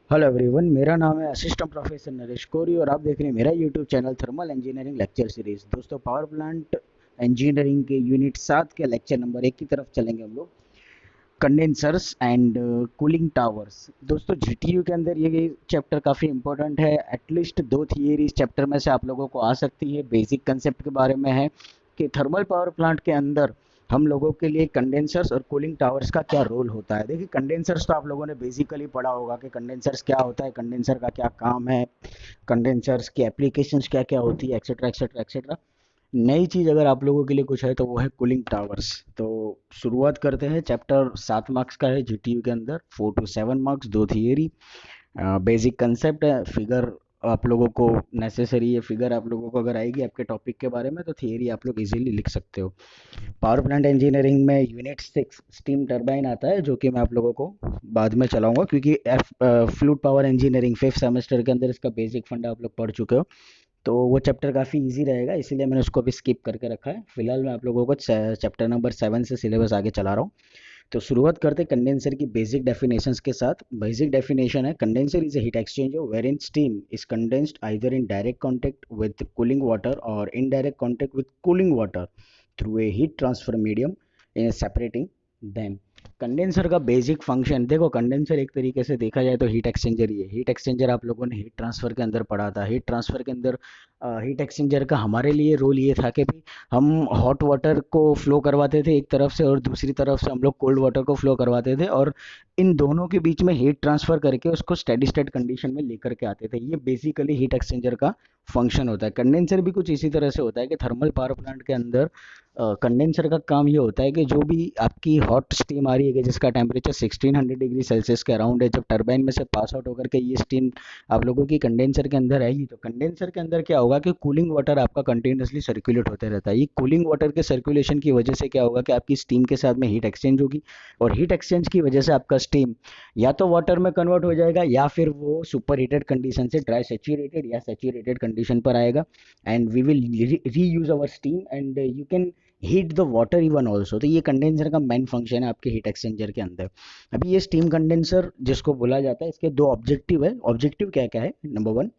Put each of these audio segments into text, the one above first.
Hello everyone, मेरा नाम है असिस्टेंट प्रोफेसर नरेश कोरी और आप देख रहे हैं मेरा YouTube channel thermal engineering lecture series. दोस्तों, पावर प्लांट इंजीनियरिंग के यूनिट 7 के लेक्चर नंबर 1 की तरफ चलेंगे हम लोग। Condensers and cooling towers. दोस्तों, जीटीयू के अंदर ये चैप्टर काफ़ी इंपॉर्टेंट है। एटलीस्ट दो थियरी इस चैप्टर में से आप लोगों को आ सकती है। बेसिक कंसेप्ट के बारे में है कि थर्मल पावर प्लांट के अंदर हम लोगों के लिए कंडेंसर्स और कूलिंग टावर्स का क्या रोल होता है। देखिए, कंडेंसर्स तो आप लोगों ने बेसिकली पढ़ा होगा कि कंडेंसर्स क्या होता है, कंडेंसर का क्या काम है, कंडेंसर्स की एप्लीकेशंस क्या क्या होती है, एक्सेट्रा एक्सेट्रा एक्सेट्रा। नई चीज़ अगर आप लोगों के लिए कुछ है तो वो है कूलिंग टावर्स। तो शुरुआत करते हैं। चैप्टर 7 मार्क्स का है जीटीयू के अंदर, 4 to 7 मार्क्स, दो थियरी। बेसिक कंसेप्ट है, फिगर आप लोगों को नेसेसरी है। फिगर आप लोगों को अगर आएगी आपके टॉपिक के बारे में तो थियरी आप लोग इजीली लिख सकते हो। पावर प्लांट इंजीनियरिंग में यूनिट 6 स्टीम टरबाइन आता है, जो कि मैं आप लोगों को बाद में चलाऊंगा, क्योंकि fluid power engineering 5th semester के अंदर इसका बेसिक फंडा आप लोग पढ़ चुके हो। तो वो चैप्टर काफ़ी इजी रहेगा, इसीलिए मैंने उसको भी स्किप करके रखा है। फिलहाल मैं आप लोगों को चैप्टर नंबर 7 से सिलेबस आगे चला रहा हूँ। तो शुरुआत करते कंडेंसर की बेसिक डेफिनेशंस के साथ। बेसिक डेफिनेशन है, condenser is a heat exchanger where in steam is condensed either in direct contact with cooling water और indirect contact with cooling water through a heat transfer medium in separating them. Condenser का basic function देखो, condenser एक तरीके से देखा जाए तो heat exchanger ही है। हीट एक्सचेंजर आप लोगों ने हीट ट्रांसफर के अंदर पढ़ा था। हीट ट्रांसफर के अंदर हीट एक्सचेंजर का हमारे लिए रोल ये था कि भाई हम हॉट वाटर को फ्लो करवाते थे एक तरफ से, और दूसरी तरफ से हम लोग कोल्ड वाटर को फ्लो करवाते थे, और इन दोनों के बीच में हीट ट्रांसफर करके उसको स्टेडी स्टेट कंडीशन में लेकर के आते थे। ये बेसिकली हीट एक्सचेंजर का फंक्शन होता है। कंडेंसर भी कुछ इसी तरह से होता है कि थर्मल पावर प्लांट के अंदर कंडेंसर का काम ये होता है कि जो भी आपकी हॉट स्टीम आ रही है कि जिसका टेम्परेचर 1600 डिग्री सेल्सियस के अराउंड है, जब टरबाइन में से पास आउट होकर के ये स्टीम आप लोगों की कंडेंसर के अंदर आएगी, तो कंडेंसर के अंदर क्या होगा कि कूलिंग वाटर आपका कंटिन्यूसली सर्कुलेट होते रहता है। ये कूलिंग वाटर के सर्कुलेशन की वजह से क्या होगा कि आपकी स्टीम के साथ में हीट एक्सचेंज होगी, और हीट एक्सचेंज की वजह से आपका स्टीम या तो वाटर में कन्वर्ट हो जाएगा, या फिर वो सुपर हीटेड कंडीशन से ड्राई सेचुरेटेड या सेचुरेटेड कंडीशन पर आएगा। And we will reuse our steam and you can heat the water even also. तो ये कंडेंसर का मेन फंक्शन है आपके हीट एक्सचेंजर के अंदर। अभी ये स्टीम कंडेंसर जिसको बोला जाता है, इसके दो ऑब्जेक्टिव है। ऑब्जेक्टिव क्या क्या है? Number 1,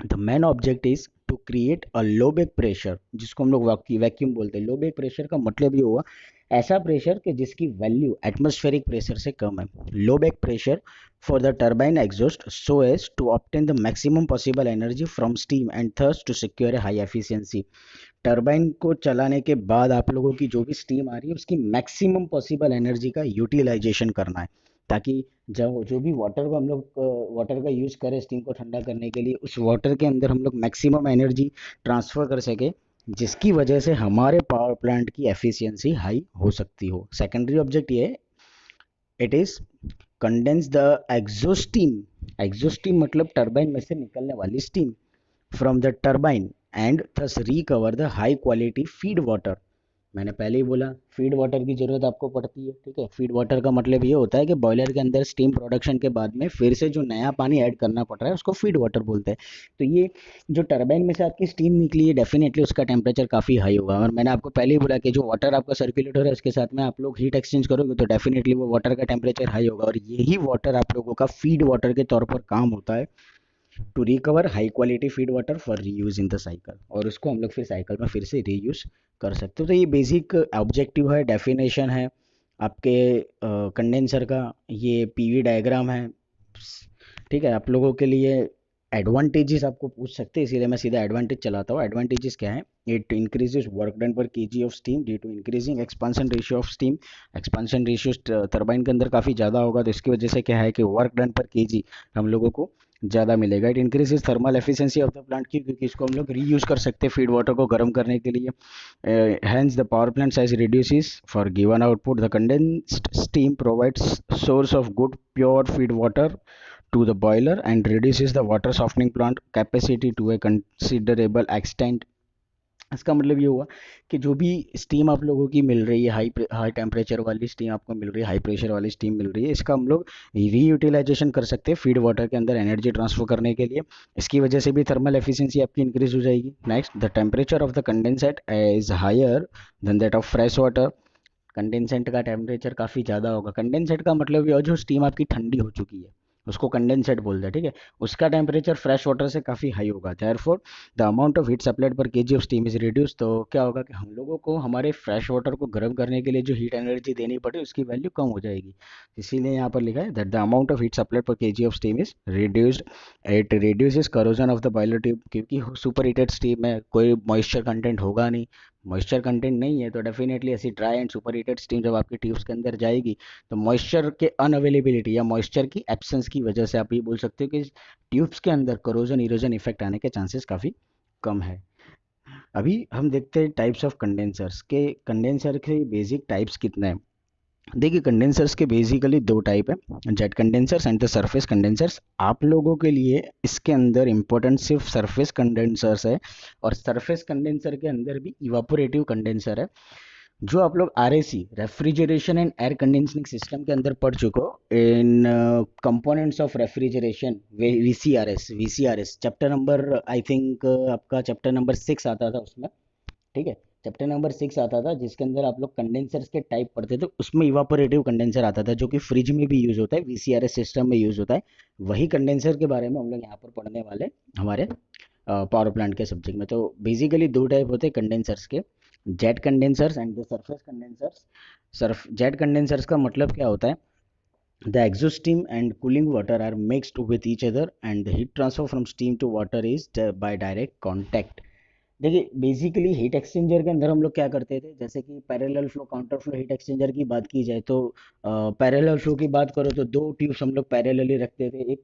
the main object is to create a low back pressure, जिसको हम लोग वैक्यूम बोलते हैं। लो बैक प्रेशर का मतलब ये हुआ ऐसा प्रेशर कि जिसकी वैल्यू एटमॉस्फेरिक प्रेशर से कम है। Low back pressure for the turbine exhaust so as to obtain the maximum possible energy from steam and thus to secure a high efficiency. Turbine को चलाने के बाद आप लोगों की जो भी स्टीम आ रही है उसकी मैक्सिमम पॉसिबल एनर्जी का यूटिलाइजेशन करना है, ताकि जब जो भी वाटर को हम लोग वाटर का यूज़ करें स्टीम को ठंडा करने के लिए, उस वाटर के अंदर हम लोग मैक्सिमम एनर्जी ट्रांसफ़र कर सके, जिसकी वजह से हमारे पावर प्लांट की एफिशिएंसी हाई हो सकती हो। सेकेंडरी ऑब्जेक्ट ये है, इट इज़ कंडेंस द एग्जॉस्टीम। एग्जॉस्टीम मतलब टरबाइन में से निकलने वाली steam from the turbine and thus recover the high quality feed water. मैंने पहले ही बोला फीड वाटर की ज़रूरत आपको पड़ती है। ठीक है, फीड वाटर का मतलब ये होता है कि बॉयलर के अंदर स्टीम प्रोडक्शन के बाद में फिर से जो नया पानी ऐड करना पड़ रहा है उसको फीड वाटर बोलते हैं। तो ये जो टरबाइन में से आपकी स्टीम निकली है, डेफिनेटली उसका टेम्परेचर काफ़ी हाई होगा। और मैंने आपको पहले ही बोला कि जो वाटर आपका सर्कुलेट हो रहा है उसके साथ में आप लोग हीट एक्सचेंज करोगे तो डेफिनेटली वो वाटर का टेम्परेचर हाई होगा, और यही वाटर आप लोगों का फीड वाटर के तौर पर काम होता है to recover high quality feed water for reuse in the cycle, और उसको हम लोग फिर साइकिल में फिर से रीयूज कर सकते हो। तो ये बेसिक ऑब्जेक्टिव है, डेफिनेशन है आपके कंडेंसर का। ये पीवी डायग्राम है। ठीक है, आप लोगों के लिए एडवांटेजेस आपको पूछ सकते हैं, इसीलिए मैं सीधा एडवांटेज चलाता हूँ। एडवांटेजेस क्या है? It increases work done per KG of steam due to increasing expansion ratio of steam. Expansion ratio turbine के अंदर काफ़ी ज़्यादा होगा, तो इसकी वजह से क्या है कि वर्क डन पर केजी हम लोगों को ज़्यादा मिलेगा। It increases thermal efficiency of the plant की, क्योंकि इसको हम लोग रीयूज कर सकते हैं फीड वाटर को गर्म करने के लिए। Hence the power plant size reduces for given output. The condensed steam provides source of good pure feed water to the boiler and reduces the water softening plant capacity to a considerable extent। इसका मतलब ये हुआ कि जो भी steam आप लोगों की मिल रही है, हाई टेम्परेचर वाली स्टीम आपको मिल रही है, हाई प्रेशर वाली स्टीम मिल रही है, इसका हम लोग रीयूटिलाइजेशन कर सकते हैं फीड वाटर के अंदर एनर्जी ट्रांसफर करने के लिए। इसकी वजह से भी थर्मल एफिशिएंसी आपकी इंक्रीज हो जाएगी। Next, the temperature of the condensate is higher than that of fresh water. Condensate का टेम्परेचर काफ़ी ज़्यादा होगा। कंडेंसेट का मतलब ये जो स्टीम आपकी ठंडी हो चुकी है उसको कंडेंसेट बोलते हैं, ठीक है। उसका टेम्परेचर फ्रेश वाटर से काफ़ी हाई होगा, therefore the amount of heat supplied per KG of steam is reduce. तो क्या होगा कि हम लोगों को हमारे फ्रेश वाटर को गर्म करने के लिए जो हीट एनर्जी देनी पड़े उसकी वैल्यू कम हो जाएगी। इसीलिए यहाँ पर लिखा है that the amount of heat supplied per KG of steam is reduced. It reduces corrosion of the boiler tube, क्योंकि सुपर हीटेड स्टीम में कोई मॉइस्चर कंटेंट होगा नहीं, मॉइस्चर कंटेंट नहीं है तो डेफिनेटली ऐसी dry and super heated steam जब आपकी ट्यूब्स के अंदर जाएगी तो मॉइस्चर के अनअवेलेबिलिटी या मॉइस्चर की एब्सेंस की वजह से आप ये बोल सकते हो कि ट्यूब्स के अंदर करोजन इरोजन इफेक्ट आने के चांसेस काफ़ी कम है। अभी हम देखते हैं टाइप्स ऑफ कंडेंसर्स के, कंडेंसर के बेसिक टाइप्स कितने हैं। देखिए कंडेंसर्स के बेसिकली दो टाइप है, jet condensers and the surface condensers. आप लोगों के लिए इसके अंदर इंपॉर्टेंट सिर्फ सरफेस कंडेंसर्स है, और सरफेस कंडेंसर के अंदर भी इवापोरेटिव कंडेंसर है। जो आप लोग RAC refrigeration and air conditioning system के अंदर पढ़ चुके हो, in components of refrigeration, VCRS chapter number I think आपका चैप्टर नंबर 6 आता था उसमें, ठीक है। चैप्टर नंबर 6 आता था जिसके अंदर आप लोग कंडेंसर्स के टाइप पढ़ते थे, उसमें इवापोरेटिव कंडेंसर आता था जो कि फ्रिज में भी यूज होता है, वीसीआरएस सिस्टम में यूज होता है। वही कंडेंसर के बारे में हम लोग यहाँ पर पढ़ने वाले हमारे पावर प्लांट के सब्जेक्ट में। तो बेसिकली दो टाइप होते हैं कंडेंसर्स के, jet condensers and the surface condensers. Jet condensers का मतलब क्या होता है, the exhaust steam and cooling water are mixed with each other and the heat transfer from steam to water is by direct contact। देखिए basically heat exchanger के अंदर हम लोग क्या करते थे, जैसे कि parallel flow counter flow heat exchanger की बात की जाए तो पैरेलल फ्लो की बात करो तो दो ट्यूब्स हम लोग पैरेलली रखते थे। एक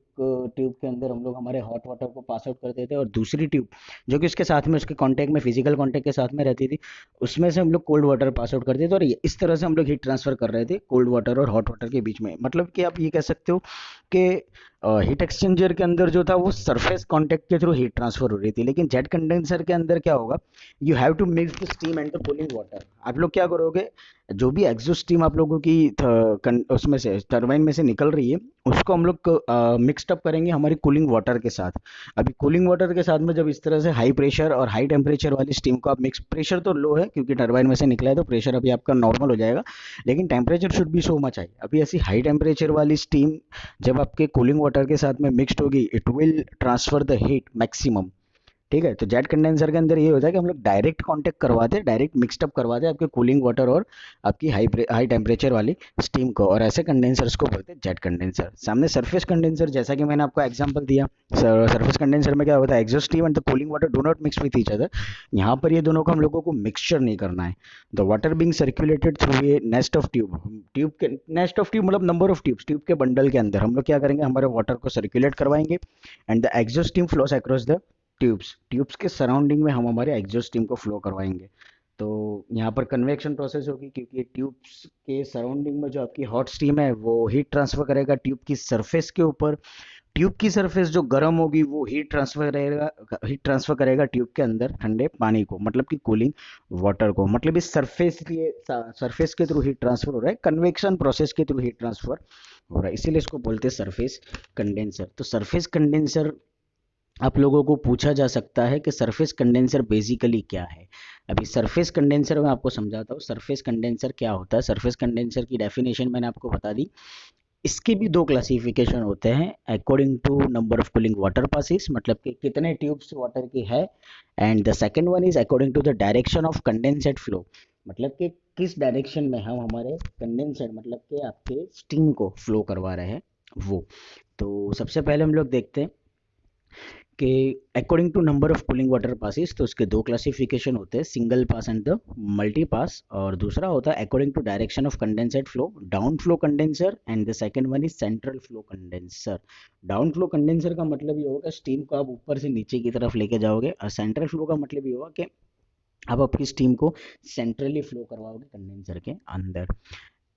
ट्यूब के अंदर हम लोग हमारे हॉट वाटर को पास आउट करते थे और दूसरी ट्यूब जो कि उसके साथ में उसके कांटेक्ट में फिजिकल कांटेक्ट के साथ में रहती थी उसमें से हम लोग कोल्ड वाटर पास आउट करते थे। और इस तरह से हम लोग हीट ट्रांसफर कर रहे थे कोल्ड वाटर और हॉट वाटर के बीच में। मतलब कि आप ये कह सकते हो कि हीट एक्सचेंजर के अंदर जो था वो सरफेस कांटेक्ट के थ्रू हीट ट्रांसफर हो रही थी, लेकिन जेट कंडेंसर के अंदर क्या होगा, you have to mix the steam and the cooling water. आप लोग क्या करोगे, जो भी एग्जॉस्ट स्टीम आप लोगों की उसमें से टरबाइन में से निकल रही है उसको हम लोग मिक्सड अप करेंगे हमारी कूलिंग वाटर के साथ। अभी कूलिंग वाटर के साथ में जब इस तरह से हाई प्रेशर और हाई टेम्परेचर वाली स्टीम को आप मिक्स, प्रेशर तो लो है क्योंकि टरबाइन में से निकला है तो प्रेशर अभी आपका नॉर्मल हो जाएगा, लेकिन temperature should be so much high. अभी ऐसी हाई टेम्परेचर वाली स्टीम जब आपके कूलिंग वाटर के साथ में मिक्सड होगी it will transfer the heat maximum, ठीक है। तो जेट कंडेंसर के अंदर ये होता है कि हम लोग डायरेक्ट कांटेक्ट करवाते हैं, डायरेक्ट मिक्सड अप करवाते हैं आपके कूलिंग वाटर और आपकी हाई टेम्परेचर वाली स्टीम को, और ऐसे कंडेंसर्स को बोलते हैं जेट कंडेंसर। सामने सरफेस कंडेंसर, जैसा कि मैंने आपको एग्जांपल दिया, सरफेस कंडेंसर में क्या होता है, exhaust steam and the cooling water do not mix with each other. यहाँ पर ये दोनों को हम लोगों को मिक्सचर नहीं करना है। The water being circulated through a nest of tube, tube के नेस्ट ऑफ ट्यूब मतलब नंबर ऑफ ट्यूब्स, ट्यूब के बंडल के अंदर हम लोग क्या करेंगे, हमारे वाटर को सर्कुलेट करवाएंगे and the exhaust steam flows across the tubes के सराउंडिंग में हम हमारे एग्जॉस्ट स्टीम को फ्लो करवाएंगे। तो यहाँ पर कन्वेक्शन प्रोसेस होगी क्योंकि ट्यूब्स के सराउंडिंग में जो आपकी हॉट स्टीम है वो हीट ट्रांसफर करेगा ट्यूब की सरफेस के ऊपर। ट्यूब की सरफेस जो गर्म होगी वो हीट ट्रांसफर करेगा ट्यूब के अंदर ठंडे पानी को, मतलब कि कूलिंग वाटर को। मतलब इस सरफेस के थ्रू हीट ट्रांसफर हो रहा है, कन्वेक्शन प्रोसेस के थ्रू हीट ट्रांसफर हो रहा है, इसीलिए इसको बोलते हैं सरफेस कंडेंसर। तो सरफेस कंडेंसर आप लोगों को पूछा जा सकता है कि सरफेस कंडेंसर बेसिकली क्या है। अभी सरफेस कंडेंसर मैं आपको समझाता हूँ सरफेस कंडेंसर क्या होता है। सरफेस कंडेंसर की डेफिनेशन मैंने आपको बता दी। इसके भी दो क्लासिफिकेशन होते हैं according to number of cooling water passes, मतलब कि कितने ट्यूब्स वाटर की है, and the second one is according to the direction of condensate flow, मतलब कि किस डायरेक्शन में हम हमारे कंडेंसेट मतलब कि आपके स्टीम को फ्लो करवा रहे हैं वो। तो सबसे पहले हम लोग देखते हैं कि according to number of cooling water passes, तो उसके दो क्लासिफिकेशन होते हैं, single pass and the multi pass, और दूसरा होता है according to direction of condensate flow, down flow condenser, and the second one is central flow condenser. Down flow condenser का मतलब ये होगा स्टीम को आप ऊपर से नीचे की तरफ लेके जाओगे, और सेंट्रल फ्लो का मतलब ये होगा कि आप अपनी स्टीम को सेंट्रली फ्लो करवाओगे कंडेंसर के अंदर।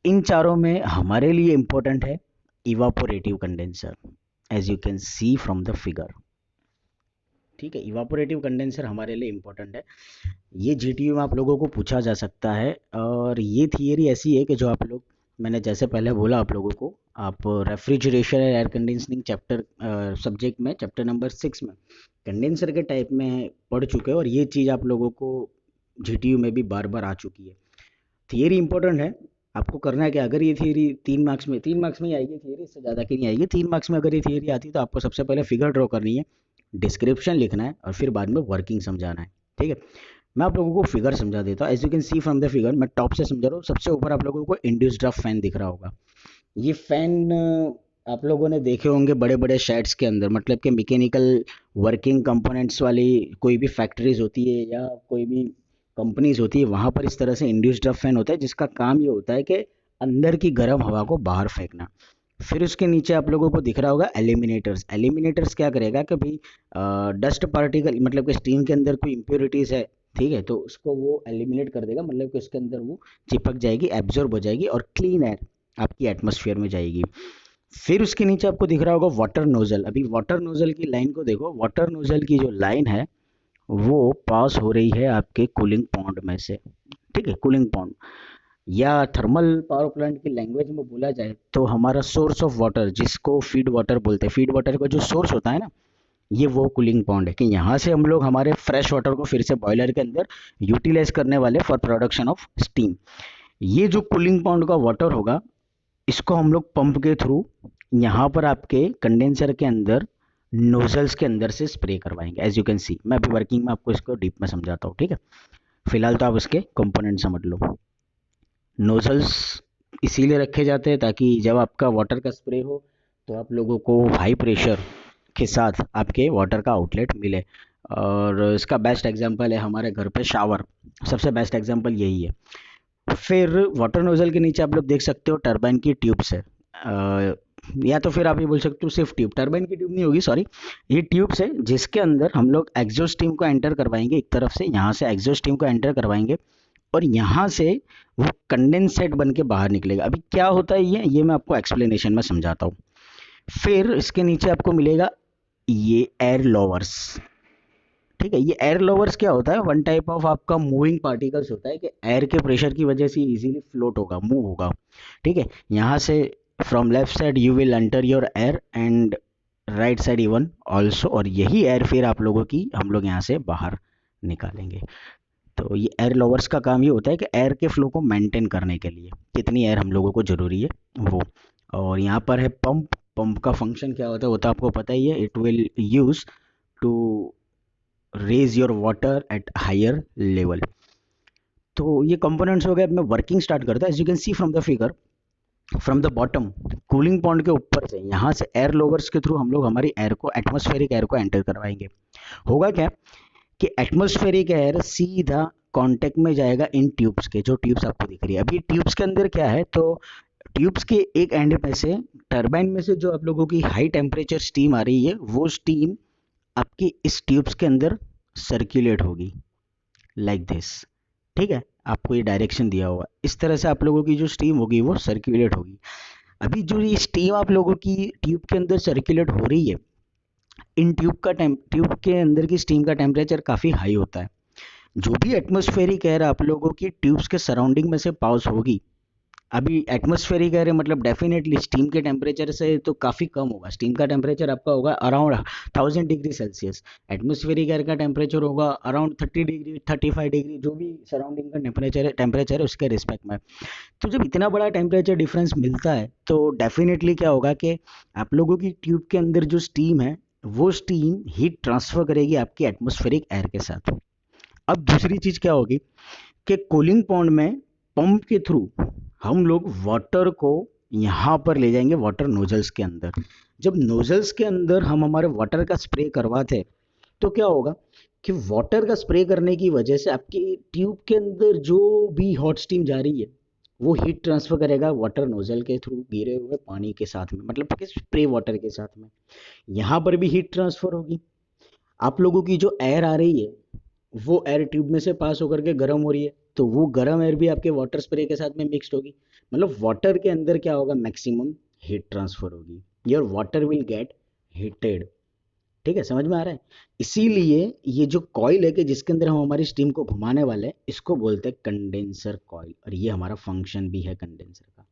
इन चारों में हमारे लिए इंपॉर्टेंट है evaporative condenser, as you can see from the figure, ठीक है। इवापोरेटिव कंडेंसर हमारे लिए इंपॉर्टेंट है, ये जीटीयू में आप लोगों को पूछा जा सकता है। और ये थियरी ऐसी है कि जो आप लोग, मैंने जैसे पहले बोला आप लोगों को, आप refrigeration air conditioning chapter subject में चैप्टर नंबर 6 में कंडेंसर के टाइप में पढ़ चुके हैं, और ये चीज़ आप लोगों को जीटीयू में भी बार बार आ चुकी है। थियरी इंपॉर्टेंट है, आपको करना है कि अगर ये थियरी 3 मार्क्स में ही आएगी थियरी, इससे ज़्यादा की नहीं आएगी। 3 मार्क्स में अगर ये थियरी आती है तो आपको सबसे पहले फिगर ड्रॉ करनी है, डिस्क्रिप्शन लिखना है और फिर बाद में वर्किंग समझाना है। ठीक है, मैं आप लोगों को फिगर समझा देता हूँ। As you can see from the figure, मैं टॉप से समझा रहा हूँ। सबसे ऊपर आप लोगों को इंड्यूस्ड ड्राफ्ट फैन दिख रहा होगा। ये फैन आप लोगों ने देखे होंगे बड़े बड़े शेड्स के अंदर, मतलब कि मैकेनिकल वर्किंग कंपोनेंट्स वाली कोई भी फैक्ट्रीज होती है या कोई भी कंपनीज होती है, वहां पर इस तरह से इंड्यूस्ड ड्राफ्ट फैन होता है, जिसका काम ये होता है कि अंदर की गर्म हवा को बाहर फेंकना। फिर उसके नीचे आप लोगों को दिख रहा होगा एलिमिनेटर्स। एलिमिनेटर्स क्या करेगा कि भाई डस्ट पार्टिकल, मतलब कि स्टीम के अंदर कोई इम्प्योरिटीज है, ठीक है, तो उसको वो एलिमिनेट कर देगा, मतलब कि उसके अंदर वो चिपक जाएगी, एब्जॉर्ब हो जाएगी और क्लीन एयर आपकी एटमॉस्फेयर में जाएगी। फिर उसके नीचे आपको दिख रहा होगा वाटर नोजल। अभी वाटर नोजल की लाइन को देखो, वाटर नोजल की जो लाइन है वो पास हो रही है आपके कूलिंग पॉन्ड में से। ठीक है, कूलिंग पॉन्ड या थर्मल पावर प्लांट की लैंग्वेज में बोला जाए तो हमारा सोर्स ऑफ वाटर, जिसको फीड वाटर बोलते हैं, फीड वाटर का जो सोर्स होता है ना, ये वो कूलिंग पॉन्ड है, कि यहाँ से हम लोग हमारे फ्रेश वाटर को फिर से बॉयलर के अंदर यूटिलाइज करने वाले फॉर प्रोडक्शन ऑफ स्टीम। ये जो कूलिंग पॉन्ड का वाटर होगा, इसको हम लोग पंप के थ्रू यहाँ पर आपके कंडेंसर के अंदर नोजल्स के अंदर से स्प्रे करवाएंगे। एज यू कैन सी, मैं अभी वर्किंग में आपको इसको डीप में समझाता हूँ। ठीक है, फिलहाल तो आप इसके कंपोनेंट समझ लो। नोजल्स इसीलिए रखे जाते हैं ताकि जब आपका वाटर का स्प्रे हो तो आप लोगों को हाई प्रेशर के साथ आपके वाटर का आउटलेट मिले। और इसका बेस्ट एग्जांपल है हमारे घर पे शावर, सबसे बेस्ट एग्जांपल यही है। फिर वाटर नोजल के नीचे आप लोग देख सकते हो टरबाइन की ट्यूब्स है, या तो फिर आप ये बोल सकते हो सिर्फ ट्यूब, टरबाइन की ट्यूब नहीं होगी, सॉरी, ये ट्यूब्स है जिसके अंदर हम लोग एग्जॉस्ट स्टीम को एंटर करवाएंगे। एक तरफ से यहाँ से एग्जॉस्ट स्टीम को एंटर करवाएंगे और यहाँ से वो कंडेंसेट बन के बाहर निकलेगा। अभी क्या होता है ये मैं आपको एक्सप्लेनेशन में समझाता हूँ। फिर इसके नीचे आपको मिलेगा ये एयर लोवर्स। ठीक है, ये एयर लोवर्स क्या होता है, वन टाइप ऑफ आपका मूविंग पार्टिकल्स होता है कि एयर के प्रेशर की वजह से इजीली फ्लोट होगा, मूव होगा। ठीक है, यहाँ से from left side you will enter your air and right side even also, और यही एयर फिर आप लोगों की हम लोग यहाँ से बाहर निकालेंगे। तो ये एयर लोवर्स का काम ये होता है कि एयर के फ्लो को मेंटेन करने के लिए कितनी एयर हम लोगों को ज़रूरी है वो। और यहाँ पर है पंप। पंप का फंक्शन क्या होता है वो तो आपको पता ही है, it will use to raise your water at higher level. तो ये कंपोनेंट्स हो गए। अब मैं वर्किंग स्टार्ट करता हूँ। As you can see from the figure, from the bottom cooling pond के ऊपर से यहाँ से एयर लोवर्स के थ्रू हम लोग हमारी एयर को, एटमॉस्फेरिक एयर को एंटर करवाएंगे। होगा क्या कि एटमॉस्फेरिक एयर सीधा कांटेक्ट में जाएगा इन ट्यूब्स के, जो ट्यूब्स आपको दिख रही है। अभी ट्यूब्स के अंदर क्या है, तो ट्यूब्स के एक एंड में से टरबाइन में से जो आप लोगों की हाई टेम्परेचर स्टीम आ रही है, वो स्टीम आपकी इस ट्यूब्स के अंदर सर्कुलेट होगी लाइक दिस। ठीक है, आपको ये डायरेक्शन दिया हुआ, इस तरह से आप लोगों की जो स्टीम होगी वो सर्कुलेट होगी। अभी जो ये स्टीम आप लोगों की ट्यूब के अंदर सर्कुलेट हो रही है, इन ट्यूब के अंदर की स्टीम का टेम्परेचर काफ़ी हाई होता है। जो भी एटमॉस्फेरिक एयर आप लोगों की ट्यूब्स के सराउंडिंग में से पास होगी, अभी एटमॉस्फेरिक एयर मतलब डेफिनेटली स्टीम के टेम्परेचर से तो काफ़ी कम होगा। स्टीम का टेम्परेचर आपका होगा around 1000 degree Celsius, atmospheric air का टेम्परेचर होगा अराउंड 30 डिग्री 35 डिग्री, जो भी सराउंडिंग का टेम्परेचर है उसके रिस्पेक्ट में। तो जब इतना बड़ा टेम्परेचर डिफरेंस मिलता है तो डेफिनेटली क्या होगा कि आप लोगों की ट्यूब के अंदर जो स्टीम है वो स्टीम हीट ट्रांसफर करेगी आपकी एटमॉस्फेरिक एयर के साथ। अब दूसरी चीज़ क्या होगी कि कूलिंग पॉन्ड में पंप के थ्रू हम लोग वाटर को यहाँ पर ले जाएंगे वाटर नोजल्स के अंदर। जब नोजल्स के अंदर हम हमारे वाटर का स्प्रे करवाते तो क्या होगा कि वाटर का स्प्रे करने की वजह से आपकी ट्यूब के अंदर जो भी हॉट स्टीम जा रही है वो हीट ट्रांसफर करेगा वाटर नोजल के थ्रू गिरे हुए पानी के साथ में, मतलब कि स्प्रे वाटर के साथ में। यहाँ पर भी हीट ट्रांसफर होगी। आप लोगों की जो एयर आ रही है वो एयर ट्यूब में से पास होकर के गर्म हो रही है, तो वो गर्म एयर भी आपके वाटर स्प्रे के साथ में मिक्स्ड होगी। मतलब वाटर के अंदर क्या होगा, मैक्सिमम हीट ट्रांसफर होगी, your water will get heated. ठीक है, समझ में आ रहा है। इसीलिए ये जो कॉइल है कि जिसके अंदर हम हमारी स्टीम को घुमाने वाले हैं, इसको बोलते हैं कंडेंसर कॉइल, और ये हमारा फंक्शन भी है कंडेंसर का।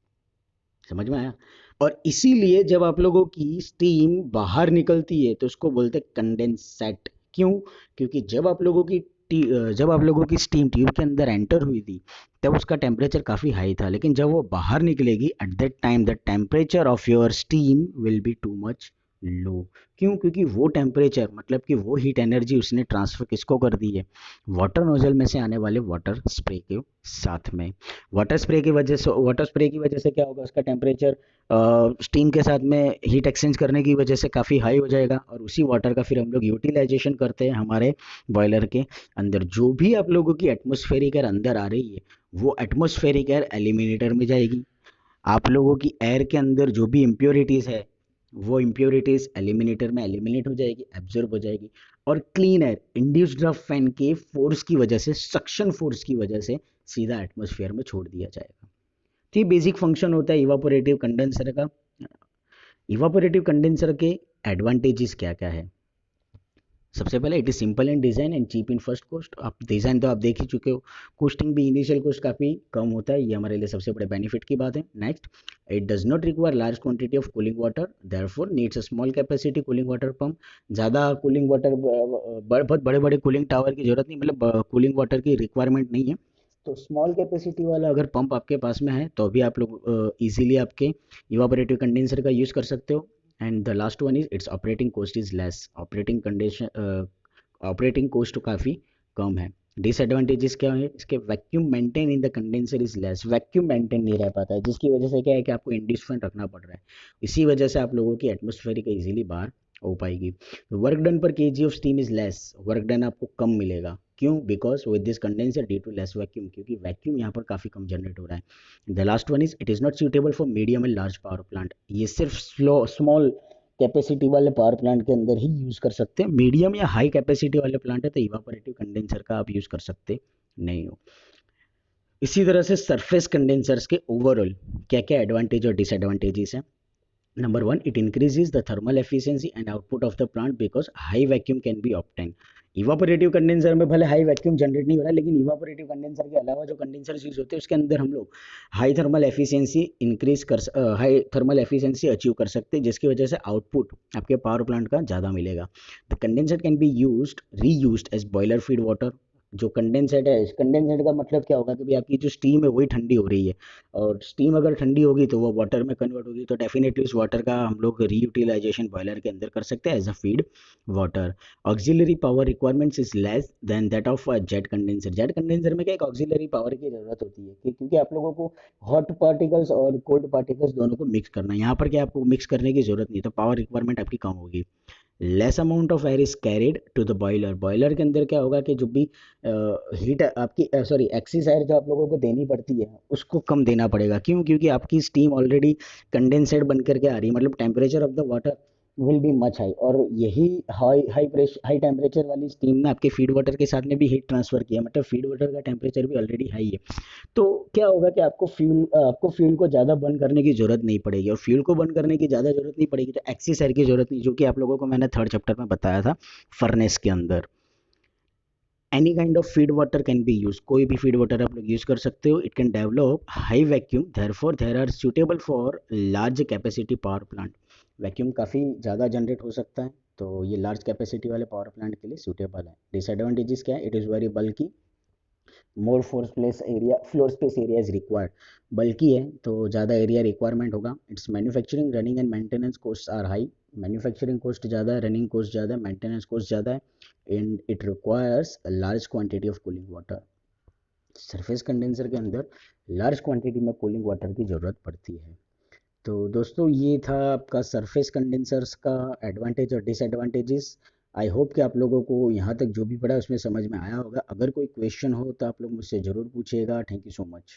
समझ में आया। और इसीलिए जब आप लोगों की स्टीम बाहर निकलती है तो उसको बोलते हैं कंडेंसेट। क्यों? क्योंकि जब आप लोगों की जब आप लोगों की स्टीम ट्यूब के अंदर एंटर हुई थी तब उसका टेम्परेचर काफ़ी हाई था, लेकिन जब वो बाहर निकलेगी at that time the temperature of your steam will be too much low. क्यों? क्योंकि वो टेम्परेचर मतलब कि वो हीट एनर्जी उसने ट्रांसफर किसको कर दी है? वाटर नोजल में से आने वाले वाटर स्प्रे के साथ में। वाटर स्प्रे की वजह से क्या होगा, उसका टेम्परेचर स्टीम के साथ में हीट एक्सचेंज करने की वजह से काफ़ी हाई हो जाएगा, और उसी वाटर का फिर हम लोग यूटिलाइजेशन करते हैं हमारे बॉयलर के अंदर। जो भी आप लोगों की एटमॉस्फेरिक एयर अंदर आ रही है वो एटमॉस्फेरिक एयर एलिमिनेटर में जाएगी। आप लोगों की एयर के अंदर जो भी इम्प्योरिटीज़ है वो इम्प्योरिटीज़ एलिमिनेटर में एलिमिनेट हो जाएगी, एब्जॉर्ब हो जाएगी, और clean air induced draft fan के फोर्स की वजह से, सक्शन फोर्स की वजह से सीधा एटमॉस्फेयर में छोड़ दिया जाएगा। तो ये बेसिक फंक्शन होता है इवापोरेटिव कंडेंसर का। इवापोरेटिव कंडेंसर के एडवांटेजेस क्या क्या है? सबसे पहले it is simple in design and cheap in first cost. आप डिज़ाइन तो आप देख ही चुके हो, कॉस्टिंग भी इनिशियल कॉस्ट काफ़ी कम होता है, ये हमारे लिए सबसे बड़े बेनिफिट की बात है। Next, it does not require large quantity of cooling water, therefore needs a small capacity cooling water pump. ज़्यादा कूलिंग वाटर, बहुत बड़े बड़े कूलिंग टावर की जरूरत नहीं, मतलब कूलिंग वाटर की रिक्वायरमेंट नहीं है। तो स्मॉल कैपेसिटी वाला अगर पंप आपके पास में है तो भी आप लोग इजीली आपके इवापोरेटिव कंडेंसर का यूज़ कर सकते हो। And the last one is it's operating cost is less. Operating cost काफ़ी कम है। डिसएडवांटेजेस क्या है इसके? Vacuum maintain in the condenser is less. Vacuum maintain नहीं रह पाता है, जिसकी वजह से क्या है कि आपको इंड्यूस फैन रखना पड़ रहा है, इसी वजह से आप लोगों की एटमोस्फेरिक इजीली बाहर हो पाएगी। Work done per KG of steam is less. Work done आपको कम मिलेगा, क्यों? Because with this condenser due to less vacuum, क्योंकि वैक्यूम यहाँ पर काफ़ी कम जनरेट हो रहा है। The last one is it is not suitable for medium and large power plant. ये सिर्फ स्लो स्मॉल कैपेसिटी वाले पावर प्लांट के अंदर ही यूज़ कर सकते हैं। मीडियम या हाई कैपेसिटी वाले प्लांट है तो इवापोरेटिव कंडेंसर का आप यूज़ कर सकते नहीं हो। इसी तरह से सरफेस कंडेंसर्स के ओवरऑल क्या क्या एडवांटेज और डिसएडवांटेजेस हैं? Number one, it increases the thermal efficiency and output of the plant because high vacuum can be obtained. Evaporative condenser में भले हाई वैक्यूम जनरेट नहीं हो रहा है, लेकिन इवापोरेटिव कंडेंसर के अलावा जो कंडेंसर यूज होते हैं उसके अंदर हम लोग हाई थर्मल एफिशिएंसी अचीव कर सकते हैं, जिसकी वजह से आउटपुट आपके पावर प्लांट का ज़्यादा मिलेगा। The condenser can be used reused as boiler feed water. जो कंडेंसेट है, कंडेंसेट का मतलब क्या होगा कि भाई आपकी जो स्टीम है वही ठंडी हो रही है, और स्टीम अगर ठंडी होगी तो वो वाटर में कन्वर्ट होगी, तो डेफिनेटली उस वाटर का हम लोग रीयूटिलाइजेशन बॉयलर के अंदर कर सकते हैं as a feed water. Auxiliary power requirements is less than that of jet condenser. Jet condenser में क्या एक ऑक्सिलरी पावर की जरूरत होती है क्योंकि आप लोगों को हॉट पार्टिकल्स और कोल्ड पार्टिकल्स दोनों को मिक्स करना है। यहाँ पर क्या आपको मिक्स करने की जरूरत नहीं, तो पावर रिक्वायरमेंट आपकी कम होगी। Less amount of air is carried to the boiler. Boiler के अंदर क्या होगा कि जो भी हीट आपकी एक्सिस एयर जो आप लोगों को देनी पड़ती है उसको कम देना पड़ेगा। क्यों? क्योंकि आपकी स्टीम ऑलरेडी कंडेंसेट बन करके आ रही है, मतलब temperature of the water will be much high, और यही हाई टेम्परेचर वाली स्टीम में आपके फीड वाटर के साथ में भी हीट ट्रांसफर किया, मतलब फीड वाटर का टेम्परेचर भी ऑलरेडी हाई है। तो क्या होगा कि आपको फ्यूल को ज़्यादा बर्न करने की जरूरत नहीं पड़ेगी, और फ्यूल को बर्न करने की ज़्यादा जरूरत नहीं पड़ेगी तो एक्सिस एयर की जरूरत नहीं, जो कि आप लोगों को मैंने थर्ड चैप्टर में बताया था फर्नेस के अंदर। Any kind of feed water can be use. कोई भी फीड वाटर आप लोग यूज कर सकते हो। It can develop high vacuum, therefore there are suitable for large capacity power plant. Vacuum काफ़ी ज़्यादा जनरेट हो सकता है, तो ये लार्ज कैपेसिटी वाले पावर प्लांट के लिए सूटेबल है। डिसएडवांटेजेस क्या है? इट इज़ वेरी बल्कि, more floor space area is required. बल्कि है तो ज़्यादा एरिया रिक्वायरमेंट होगा। It's manufacturing running and maintenance cost are high. Manufacturing cost ज़्यादा है, रनिंग कॉस्ट ज़्यादा है, मेंटेनेंस कॉस्ट ज़्यादा है, and it requires large quantity of cooling water. Surface condenser के अंदर लार्ज क्वांटिटी में कूलिंग वाटर की ज़रूरत पड़ती है। तो दोस्तों ये था आपका सरफेस कंडेंसर्स का एडवांटेज और डिसएडवांटेजेस। आई होप कि आप लोगों को यहाँ तक जो भी पढ़ा उसमें समझ में आया होगा। अगर कोई क्वेश्चन हो तो आप लोग मुझसे ज़रूर पूछिएगा। Thank you so much.